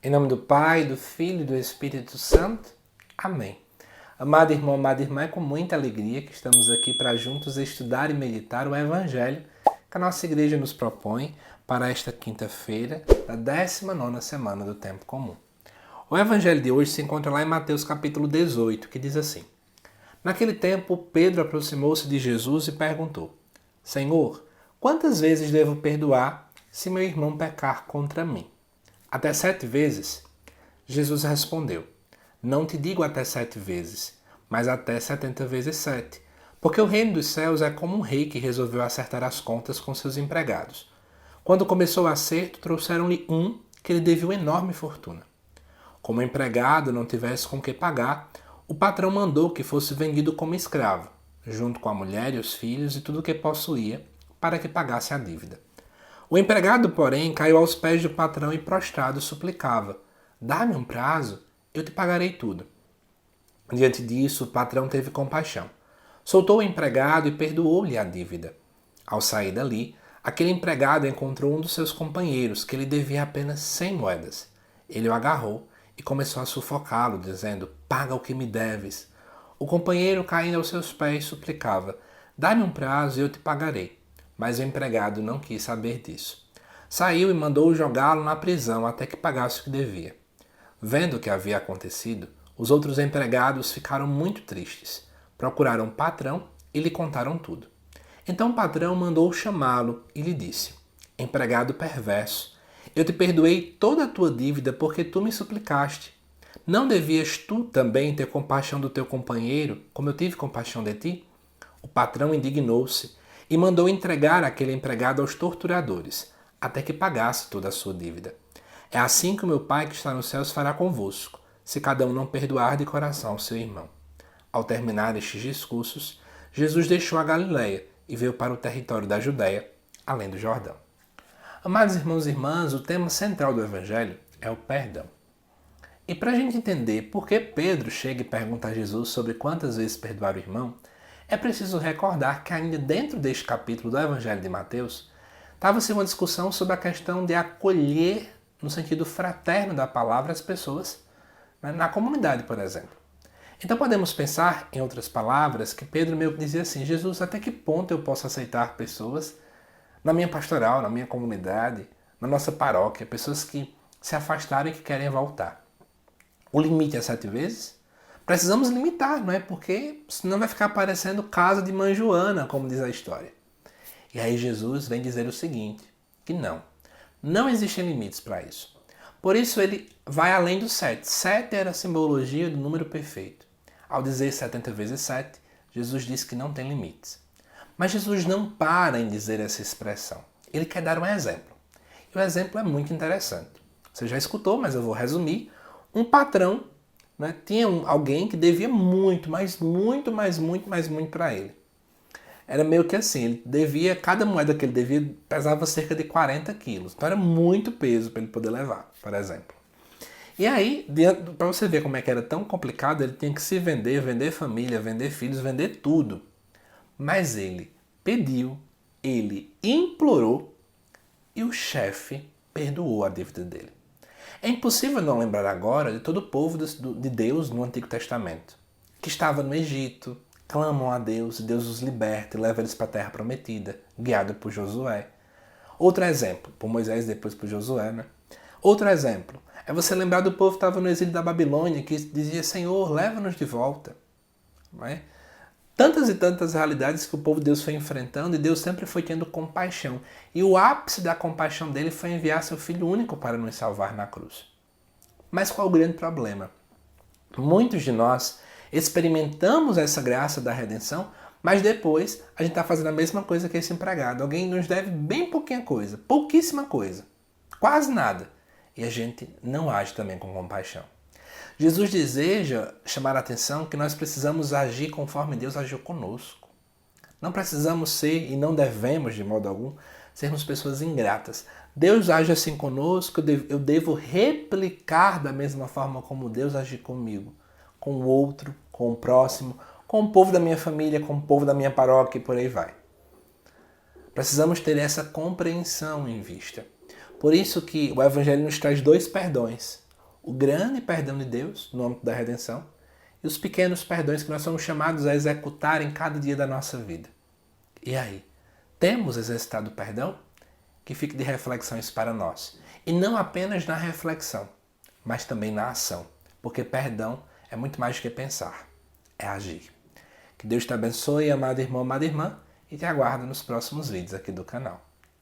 Em nome do Pai, do Filho e do Espírito Santo. Amém. Amado irmão, amada irmã, é com muita alegria que estamos aqui para juntos estudar e meditar o Evangelho que a nossa igreja nos propõe para esta quinta-feira da 19ª semana do Tempo Comum. O Evangelho de hoje se encontra lá em Mateus capítulo 18, que diz assim: Naquele tempo, Pedro aproximou-se de Jesus e perguntou: Senhor, quantas vezes devo perdoar se meu irmão pecar contra mim? Até 7 vezes? Jesus respondeu: Não te digo até 7 vezes, mas até 70 vezes 7. Porque o reino dos céus é como um rei que resolveu acertar as contas com seus empregados. Quando começou o acerto, trouxeram-lhe um que lhe devia uma enorme fortuna. Como o empregado não tivesse com que pagar, o patrão mandou que fosse vendido como escravo, junto com a mulher e os filhos e tudo o que possuía, para que pagasse a dívida. O empregado, porém, caiu aos pés do patrão e prostrado suplicava: Dá-me um prazo, eu te pagarei tudo. Diante disso, o patrão teve compaixão. Soltou o empregado e perdoou-lhe a dívida. Ao sair dali, aquele empregado encontrou um dos seus companheiros que lhe devia apenas 100 moedas. Ele o agarrou e começou a sufocá-lo, dizendo: Paga o que me deves. O companheiro, caindo aos seus pés, suplicava: Dá-me um prazo e eu te pagarei. Mas o empregado não quis saber disso. Saiu e mandou jogá-lo na prisão até que pagasse o que devia. Vendo o que havia acontecido, os outros empregados ficaram muito tristes. Procuraram o patrão e lhe contaram tudo. Então o patrão mandou chamá-lo e lhe disse: Empregado perverso, eu te perdoei toda a tua dívida porque tu me suplicaste. Não devias tu também ter compaixão do teu companheiro, como eu tive compaixão de ti? O patrão indignou-se e mandou entregar aquele empregado aos torturadores, até que pagasse toda a sua dívida. É assim que o meu Pai que está nos céus fará convosco, se cada um não perdoar de coração seu irmão. Ao terminar estes discursos, Jesus deixou a Galileia e veio para o território da Judéia, além do Jordão. Amados irmãos e irmãs, o tema central do Evangelho é o perdão. E para a gente entender por que Pedro chega e pergunta a Jesus sobre quantas vezes perdoar o irmão, é preciso recordar que ainda dentro deste capítulo do Evangelho de Mateus, estava-se uma discussão sobre a questão de acolher, no sentido fraterno da palavra, as pessoas na comunidade, por exemplo. Então podemos pensar, em outras palavras, que Pedro meio que dizia assim: Jesus, até que ponto eu posso aceitar pessoas na minha pastoral, na minha comunidade, na nossa paróquia, pessoas que se afastaram e que querem voltar? O limite é 7 vezes? Precisamos limitar, não é? Porque senão vai ficar parecendo casa de mãe Joana, como diz a história. E aí Jesus vem dizer o seguinte, que não existem limites para isso. Por isso ele vai além do 7. 7 era a simbologia do número perfeito. Ao dizer 70 vezes 7, Jesus diz que não tem limites. Mas Jesus não para em dizer essa expressão. Ele quer dar um exemplo. E o exemplo é muito interessante. Você já escutou, mas eu vou resumir. Um patrão, tinha alguém que devia muito, mas muito para ele. Era meio que assim, ele devia, cada moeda que ele devia pesava cerca de 40 quilos. Então era muito peso para ele poder levar, por exemplo. E aí, para você ver como é que era tão complicado, ele tinha que se vender família, vender filhos, vender tudo. Mas ele pediu, ele implorou e o chefe perdoou a dívida dele. É impossível não lembrar agora de todo o povo de Deus no Antigo Testamento, que estava no Egito, clamam a Deus, e Deus os liberta e leva eles para a Terra Prometida, guiado por Josué. Outro exemplo, por Moisés depois por Josué, Outro exemplo, é você lembrar do povo que estava no exílio da Babilônia, que dizia: Senhor, leva-nos de volta. Não é? Tantas e tantas realidades que o povo de Deus foi enfrentando e Deus sempre foi tendo compaixão. E o ápice da compaixão dele foi enviar seu Filho único para nos salvar na cruz. Mas qual o grande problema? Muitos de nós experimentamos essa graça da redenção, mas depois a gente está fazendo a mesma coisa que esse empregado. Alguém nos deve bem pouquinha coisa, pouquíssima coisa, quase nada. E a gente não age também com compaixão. Jesus deseja chamar a atenção que nós precisamos agir conforme Deus agiu conosco. Não precisamos ser, e não devemos de modo algum, sermos pessoas ingratas. Deus age assim conosco, eu devo replicar da mesma forma como Deus agiu comigo, com o outro, com o próximo, com o povo da minha família, com o povo da minha paróquia e por aí vai. Precisamos ter essa compreensão em vista. Por isso que o Evangelho nos traz 2 perdões. o grande perdão de Deus no âmbito da redenção e os pequenos perdões que nós somos chamados a executar em cada dia da nossa vida. E aí, temos exercitado o perdão? Que fique de reflexão isso para nós. E não apenas na reflexão, mas também na ação. Porque perdão é muito mais do que pensar, é agir. Que Deus te abençoe, amado irmão, amada irmã, e te aguardo nos próximos vídeos aqui do canal.